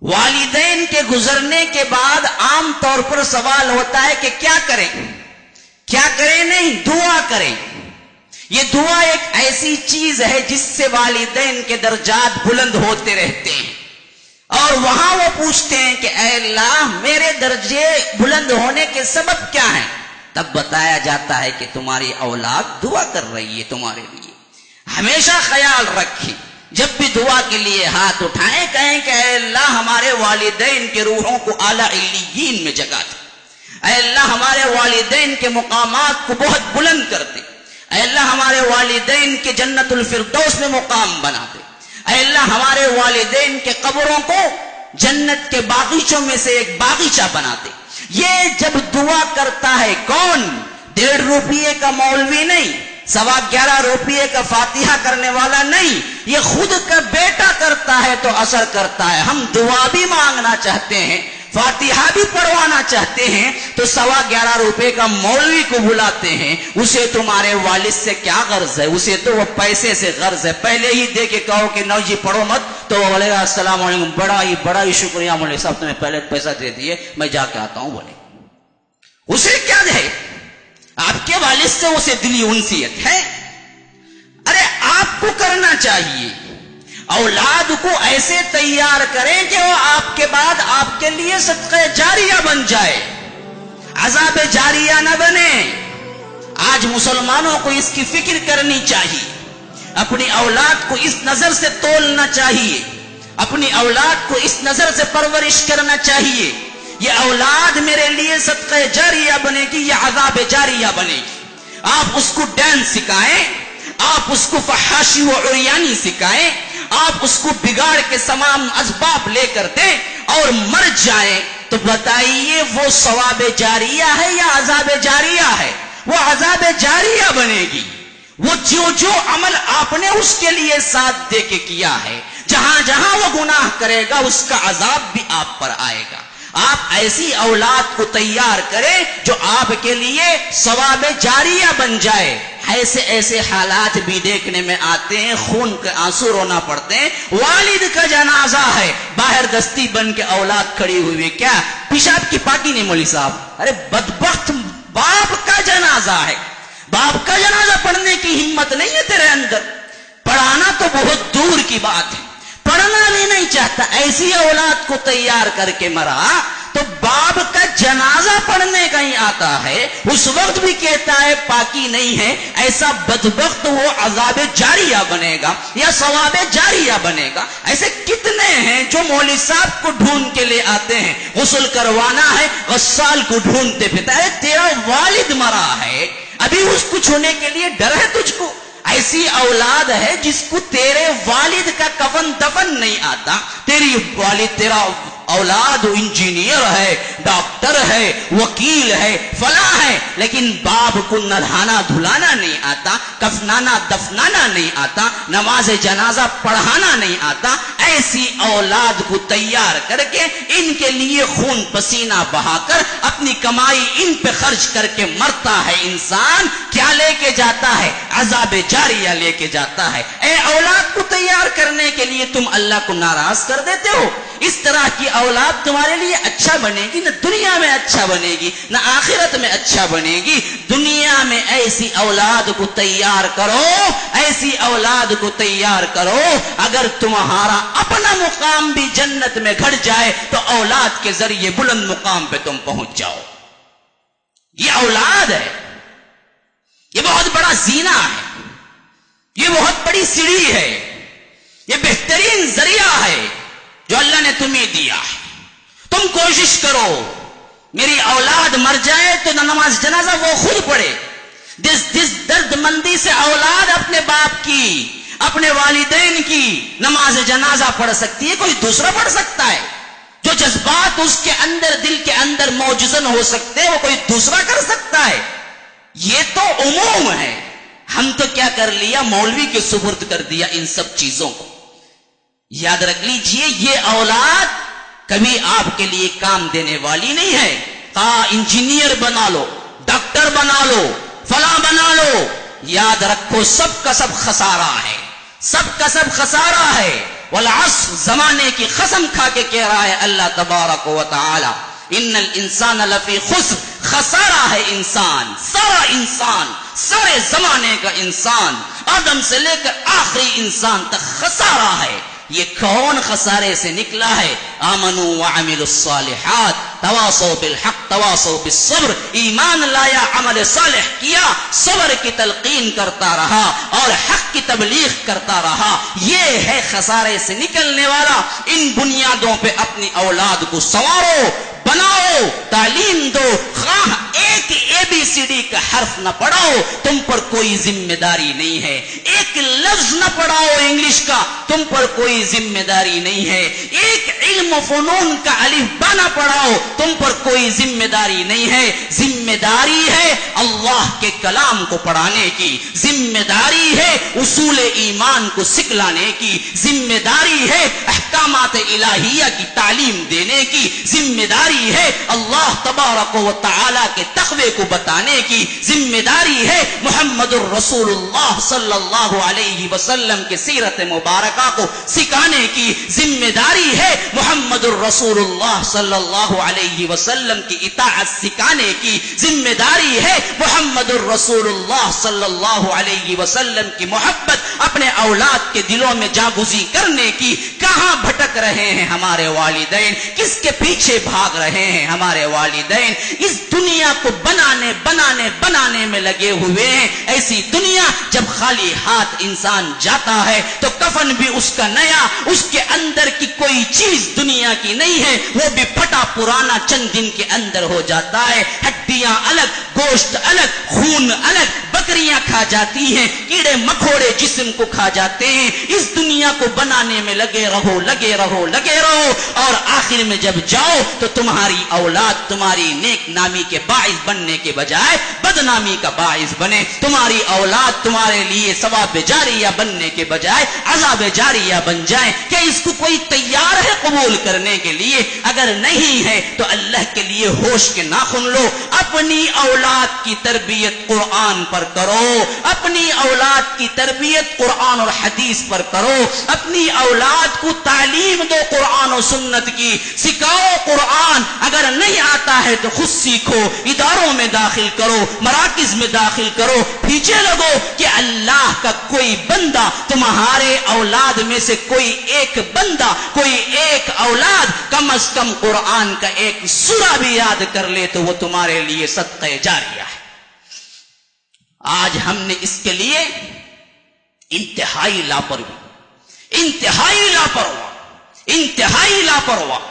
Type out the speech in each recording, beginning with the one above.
والدین کے گزرنے کے بعد عام طور پر سوال ہوتا ہے کہ کیا کریں؟ کیا کریں نہیں، دعا کریں۔ یہ دعا ایک ایسی چیز ہے جس سے والدین کے درجات بلند ہوتے رہتے ہیں، اور وہاں وہ پوچھتے ہیں کہ اے اللہ میرے درجے بلند ہونے کے سبب کیا ہیں؟ تب بتایا جاتا ہے کہ تمہاری اولاد دعا کر رہی ہے تمہارے لیے۔ ہمیشہ خیال رکھیں، جب بھی دعا کے لیے ہاتھ اٹھائیں کہیں کہ اے اللہ ہمارے والدین کے روحوں کو اعلیٰ علیین میں جگہ دے، اے اللہ ہمارے والدین کے مقامات کو بہت بلند کر دے، اے اللہ ہمارے والدین کے جنت الفردوس میں مقام بنا دے، اے اللہ ہمارے والدین کے قبروں کو جنت کے باغیچوں میں سے ایک باغیچہ بنا دے۔ یہ جب دعا کرتا ہے کون؟ 1.5 روپیے کا مولوی نہیں، 11.25 روپیے کا فاتحہ کرنے والا نہیں، یہ خود کا بیٹا کرتا ہے تو اثر کرتا ہے۔ ہم دعا بھی مانگنا چاہتے ہیں، فاتحہ بھی پڑھوانا چاہتے ہیں تو 11.25 روپے کا مولوی کو بلاتے ہیں۔ اسے تمہارے والد سے کیا غرض ہے؟ اسے تو وہ پیسے سے غرض ہے۔ پہلے ہی دے کے کہو کہ نو جی پڑھو مت تو وہ بولے گا السلام علیکم، بڑا ہی شکریہ مولوی صاحب، تمہیں پہلے پیسہ دے دیے، میں جا کے آتا ہوں بولے۔ اسے کیا ہے؟ آپ کے والد سے اسے دلی انسیت ہے۔ ارے آپ کو کرنا چاہیے، اولاد کو ایسے تیار کریں کہ وہ آپ کے بعد آپ کے لیے صدقہ جاریہ بن جائے، عذاب جاریہ نہ بنے۔ آج مسلمانوں کو اس کی فکر کرنی چاہیے، اپنی اولاد کو اس نظر سے تولنا چاہیے، اپنی اولاد کو اس نظر سے پرورش کرنا چاہیے، یہ اولاد میرے لیے صدقہ جاریہ بنے گی، یہ عذاب جاریہ بنے گی۔ آپ اس کو ڈانس سکھائیں، آپ اس کو فحاشی و عریانی سکھائیں، آپ اس کو بگاڑ کے تمام اسباب لے کر دیں اور مر جائیں تو بتائیے وہ ثواب جاریہ ہے یا عذاب جاریہ ہے؟ وہ عذاب جاریہ بنے گی۔ وہ جو عمل آپ نے اس کے لیے ساتھ دے کے کیا ہے، جہاں جہاں وہ گناہ کرے گا اس کا عذاب بھی آپ پر آئے گا۔ آپ ایسی اولاد کو تیار کریں جو آپ کے لیے ثواب جاریہ بن جائے۔ ایسے حالات بھی دیکھنے میں آتے ہیں، خون کے آنسو رونا پڑتے ہیں، والد کا جنازہ ہے، باہر دستی بن کے اولاد کھڑی ہوئی ہے، کیا پیشاب کی پاکی نہیں مولوی صاحب؟ ارے بدبخت، باپ کا جنازہ ہے، باپ کا جنازہ پڑھنے کی ہمت نہیں ہے تیرے اندر، پڑھانا تو بہت دور کی بات ہے، پڑھنا بھی نہیں چاہتا۔ ایسی اولاد کو تیار کر کے مرا تو باپ کا جنازہ پڑھنے کا ہی آتا ہے، اس وقت بھی کہتا ہے پاکی نہیں ہے۔ ایسا بدبخت وہ عذاب جاریہ بنے گا یا ثواب جاریہ بنے گا۔ ایسے کتنے ہیں جو مولوی صاحب کو ڈھونڈ کے لے آتے ہیں، غسل کروانا ہے غسال کو ڈھونڈتے پھرتا ہے، تیرا والد مرا ہے، ابھی اس کو چھونے کے لیے ڈر ہے تجھ کو؟ ایسی اولاد ہے جس کو تیرے والد کا کفن دفن نہیں آتا، تیرا اولاد انجینئر ہے، ڈاکٹر ہے، وکیل ہے، فلاں ہے، لیکن باپ کو نہلانا دھلانا نہیں آتا، کفنانا دفنانا نہیں آتا، نماز جنازہ پڑھانا نہیں آتا۔ ایسی اولاد کو تیار کر کے ان کے لیے خون پسینہ بہا کر اپنی کمائی ان پہ خرچ کر کے مرتا ہے انسان، کیا لے کے جاتا ہے؟ عذاب جاریہ لے کے جاتا ہے۔ اے اولاد کو تیار کرنے کے لیے تم اللہ کو ناراض کر دیتے ہو۔ اس طرح کی اولاد تمہارے لیے اچھا بنے گی، نہ دنیا میں اچھا بنے گی نہ آخرت میں اچھا بنے گی۔ دنیا میں ایسی اولاد کو تیار کرو، ایسی اولاد کو تیار کرو، اگر تمہارا اپنا مقام بھی جنت میں گھٹ جائے تو اولاد کے ذریعے بلند مقام پہ تم پہنچ جاؤ۔ یہ اولاد ہے، یہ بہت بڑا زینہ ہے، یہ بہت بڑی سیڑھی ہے، یہ بہترین ذریعہ ہے جو اللہ نے تمہیں دیا ہے۔ تم کوشش کرو میری اولاد مر جائے تو نماز جنازہ وہ خود پڑھے۔ جس درد مندی سے اولاد اپنے باپ کی، اپنے والدین کی نماز جنازہ پڑھ سکتی ہے، کوئی دوسرا پڑھ سکتا ہے؟ جو جذبات اس کے اندر، دل کے اندر موجزن ہو سکتے ہیں، وہ کوئی دوسرا کر سکتا ہے؟ یہ تو عموم ہے، ہم تو کیا کر لیا، مولوی کے سپرد کر دیا ان سب چیزوں کو۔ یاد رکھ لیجئے یہ اولاد کبھی آپ کے لیے کام دینے والی نہیں ہے۔ انجینئر بنا لو، ڈاکٹر بنا لو، فلاں بنا لو، یاد رکھو سب کا سب خسارہ ہے، سب کا سب خسارہ ہے۔ والعصر، زمانے کی قسم کھا کے کہہ رہا ہے اللہ تبارک و تعالی، ان الانسان لفی خسر، خسارہ ہے انسان، سارا انسان، سارے زمانے کا انسان، آدم سے لے کر آخری انسان تک خسارہ ہے۔ یہ کون خسارے سے نکلا ہے؟ آمنوا وعملوا الصالحات تواصوا بالحق تواصوا بالصبر، ایمان لایا، عمل صالح کیا، صبر کی تلقین کرتا رہا اور حق کی تبلیغ کرتا رہا، یہ ہے خسارے سے نکلنے والا۔ ان بنیادوں پہ اپنی اولاد کو سنوارو، بناؤ، تعلیم دو، خواہ ایک ABCD کا حرف نہ پڑھاؤ، تم پر کوئی ذمہ داری نہیں ہے، ایک لفظ نہ پڑھاؤ انگلش کا، تم پر کوئی ذمہ داری نہیں ہے، ایک علم و فنون کا الف با نہ پڑھاؤ، تم پر کوئی ذمہ داری نہیں ہے۔ ذمہ داری ہے اللہ کے کلام کو پڑھانے کی، ذمہ داری ہے اصول ایمان کو سکھلانے کی، ذمہ داری ہے احکامات الہیہ کی تعلیم دینے کی، ذمہ داری ہے اللہ تبارک و تعالی کے تقوی کو بتانے کی، ذمہ داری ہے محمد الرسول اللہ صلی اللہ علیہ وسلم کے سیرت مبارکہ کو سکھانے کی، ذمہ داری ہے محمد الرسول اللہ صلی اللہ علیہ وسلم کی اطاعت سکھانے کی، ذمہ داری ہے محمد الرسول اللہ صلی اللہ علیہ وسلم کی محبت اپنے اولاد کے دلوں میں جاگزی کرنے کی۔ کہاں بھٹک رہے ہیں ہمارے والدین؟ کس کے پیچھے بھاگ رہے ہیں ہمارے والدین؟ اس دنیا کو بنانے میں لگے ہوئے ہیں۔ ایسی دنیا جب خالی ہاتھ انسان جاتا ہے تو کفن بھی اس کا نیا، اس کے اندر کی کوئی چیز دنیا کی نہیں ہے، وہ بھی پھٹا پرانا چند دن کے اندر ہو جاتا ہے۔ ہڈیاں الگ، گوشت الگ، خون الگ، بکریاں کھا جاتی ہیں، کیڑے مکوڑے جسم کو کھا جاتے ہیں۔ اس دنیا کو بنانے میں لگے رہو اور آخر میں جب جاؤ تو تمہاری اولاد تمہاری نیک نامی کے باعث بننے کے بجائے بدنامی کا باعث بنے، تمہاری اولاد تمہارے لیے ثواب جاریہ بننے کے بجائے عذاب جاریہ بن جائے۔ کیا اس کو کوئی تیار ہے قبول کرنے کے لیے؟ اگر نہیں ہے تو اللہ کے لیے ہوش کے ناخن لو، اپنی اولاد کی تربیت قرآن پر کرو، اپنی اولاد کی تربیت قرآن اور حدیث پر کرو، اپنی اولاد کو تعلیم دو قرآن و سنت کی، سکھاؤ قرآن، اگر نہیں آتا ہے تو خود سیکھو، اداروں میں داخل کرو، مراکز میں داخل کرو، پیچھے لگو کہ اللہ کا کوئی بندہ، تمہارے اولاد میں سے کوئی ایک بندہ، کوئی ایک اولاد کم از کم قرآن کا ایک سورہ بھی یاد کر لے تو وہ تمہارے لیے صدقہ جاریہ ہے۔ آج ہم نے اس کے لیے انتہائی لاپرواہ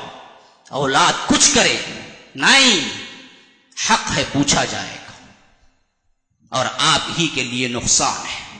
اولاد کچھ کرے نہیں، حق ہے پوچھا جائے گا اور آپ ہی کے لیے نقصان ہے۔